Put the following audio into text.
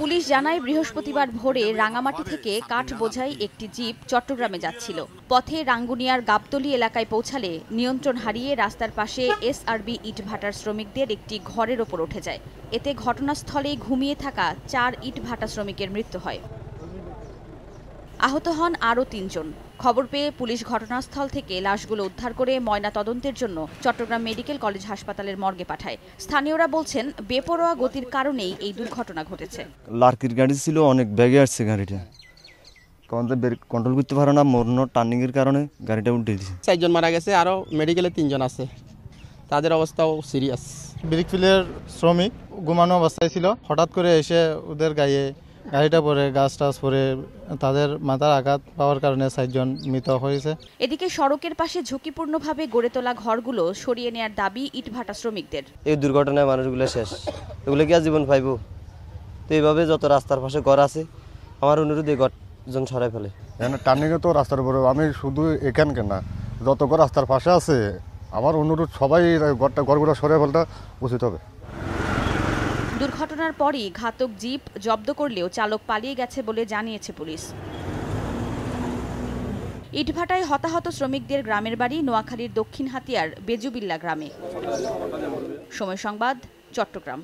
Police জানায় বৃহস্পতিবার ভোরে রাঙামাটি থেকে কাঠ বোঝাই একটি জিপ চট্টগ্রামে যাচ্ছিল। পথে রাঙ্গুনিয়ার গাবতলী এলাকায় পৌঁছালে নিয়ন্ত্রণ হারিয়ে রাস্তার পাশে এসআরবি ইটভাটার শ্রমিকদের একটি ঘরের ওপর উঠে যায়। এতে ঘটনাস্থলেই ঘুমিয়ে থাকা 4 ইটভাটা শ্রমিকের মৃত্যু হয়। আহত হন আরও 3 জন। খবর পেয়ে পুলিশ ঘটনাস্থল থেকে লাশগুলো উদ্ধার করে ময়না তদন্তের জন্য চট্টগ্রাম মেডিকেল কলেজ হাসপাতালের মর্গে পাঠায়। স্থানীয়রা বলছেন, বেপরোয়া গতির কারণেই এই দুর্ঘটনা ঘটেছে। লার্কির গাড়ি ছিল, অনেক ব্যাগে আসছে গাড়িটা, কন্ট্রোল করতে পারে না, মরণ টার্নিং এর কারণে গাড়িটা উল্টে দিয়েছে। 4 জন মারা গেছে, আরও মেডিকেলে 3 জন আছে, তাদের অবস্থাও সিরিয়াস। ব্রিকফিলের শ্রমিক ঘুমানো অবস্থায় ছিল, হঠাৎ করে এসে ওদের গায়ে গাড়িটা পরে গাছ টাছ পরে তাদের মাথার আঘাত পাওয়ার কারণে 4 জন মৃত হয়েছে। এদিকে সড়কের পাশে ঝুঁকিপূর্ণভাবে গড়ে তোলা ঘরগুলো সরিয়ে নেয়ার দাবি ইটভাটা শ্রমিকদের। এই দুর্ঘটনায় মানুষগুলো শেষ, এগুলো কি আর জীবন পাইব? তো এইভাবে যত রাস্তার পাশে ঘর আছে, আমার অনুরোধ এই ঘরজন সরাই ফেলে। টার্নিংয়ে তো রাস্তার উপরে, আমি শুধু এখানকে না, যত ঘর রাস্তার পাশে আছে, আমার অনুরোধ সবাই ঘরগুলো সরিয়ে ফেলটা উচিত হবে। দুর্ঘটনার পরই ঘাতক জিপ জব্দ করলেও চালক পালিয়ে গেছে বলে জানিয়েছে পুলিশ। ইটভাটায় হতাহত শ্রমিকদের গ্রামের বাড়ি নোয়াখালীর দক্ষিণ হাতিয়ার বেজুবিল্লা গ্রামে। সময় সংবাদ, চট্টগ্রাম।